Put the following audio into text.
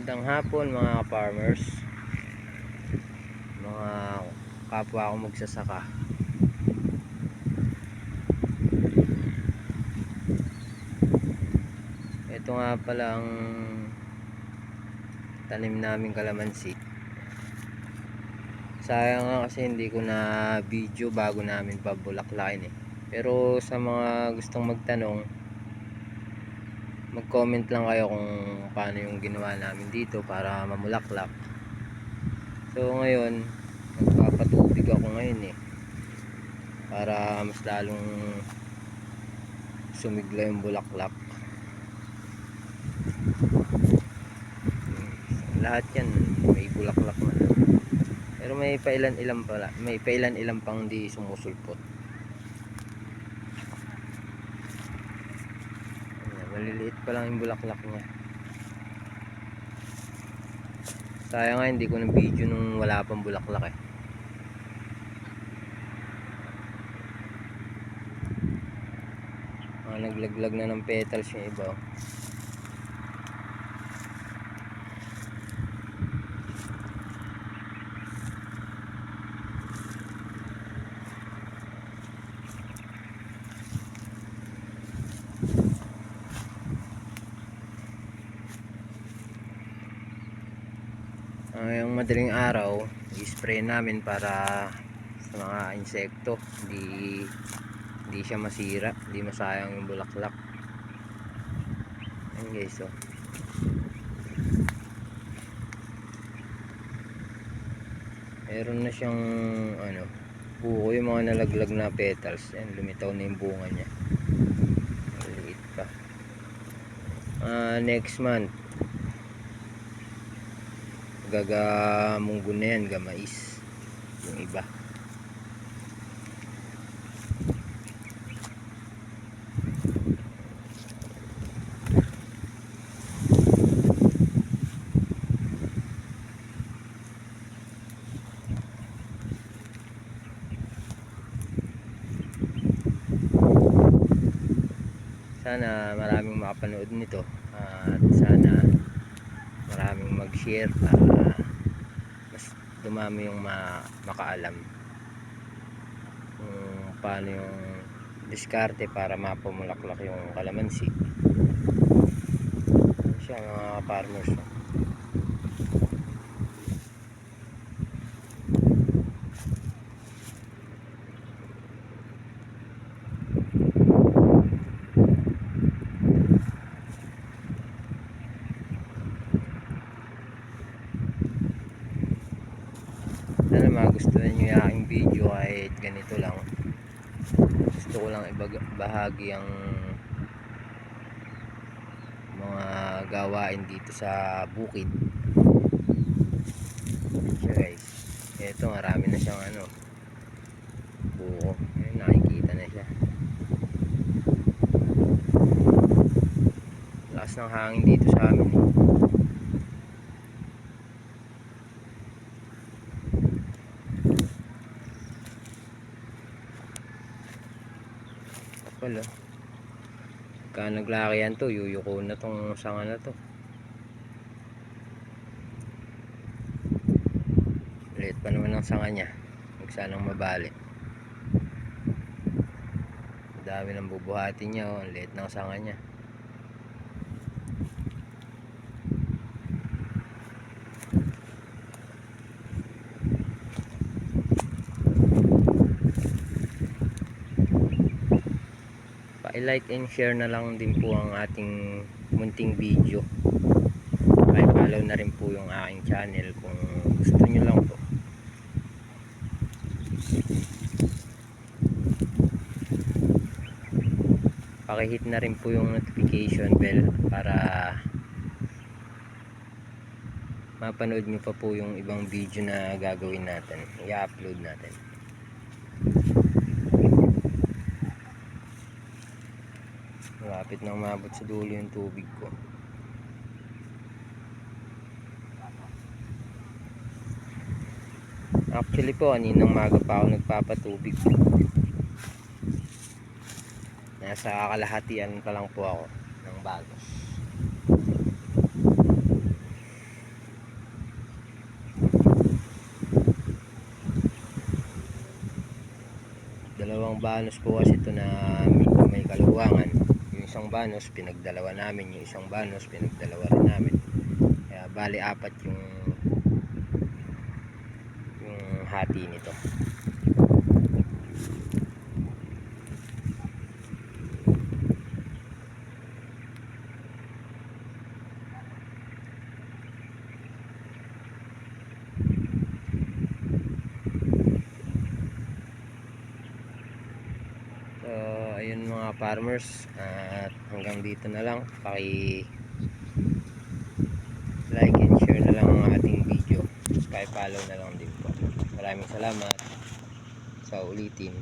Magandang hapon mga farmers, mga kapwa ko magsasaka. Ito nga pala ang tanim naming kalamansi. Sayang nga kasi hindi ko na video bago namin pabulaklakin Pero sa mga gustong magtanong, mag-comment lang kayo kung paano yung ginawa namin dito para mamulaklak. So ngayon, magpapatubig ako ngayon para mas lalong sumigla yung bulaklak. Lahat yan may bulaklak na. Pero may pailan-ilan pang di sumusulpot. Maliliit pa lang yung bulaklak niya. Sayang nga hindi ko ng video nung wala pang bulaklak naglaglag na ng petals yung iba. Ngayong madaling araw, i-spray namin para sa mga insekto, hindi siya masira, hindi masayang yung bulaklak. Ayan guys, meron na siyang buko yung mga nalaglag na petals. Ayan, lumitaw na yung bunga niya. Maliit pa. Next month gagamunggo na yan, gamais yung iba. Sana maraming makapanood nito at sana maraming mag-share para mas dumami yung makaalam kung paano yung diskarte para mapamulaklak yung kalamansi. Siya mga farmers. Sana magustuhan nyo yung aking video kahit ganito lang. Gusto ko lang ibahagi ang mga gawain dito sa bukid. So guys, eto marami na siyang buko. Ayun, nakikita na siya. Lakas ng hangin dito sa amin Wala. Pagka naglaki yan to, yuyuko na tong sanga na to. Liit pa naman ang sanga niya. Huwag sanang mabali. Dami ng bubuhati niya. Ang liit ng sanga niya. I-like and share na lang din po ang ating munting video. I-follow na rin po yung aking channel kung gusto nyo lang po. Pakihit na rin po yung notification bell para mapanood nyo pa po yung ibang video na gagawin natin, i-upload natin. Malapit na umabot sa dulo yung tubig ko. Actually po, kaninang maga pa ako nagpapatubig. Nasa kalahatian pa lang po ako ng bagos. banos po kasi ito na medyo may kaluwangan. Yung isang banos pinagdalawa namin, yung isang banos pinagdalawa rin namin, kaya bali apat yung hati nito. So ayun mga farmers, at hanggang dito na lang. Paki like and share na lang ang ating video, paki follow na lang din po. Maraming salamat sa ulitin.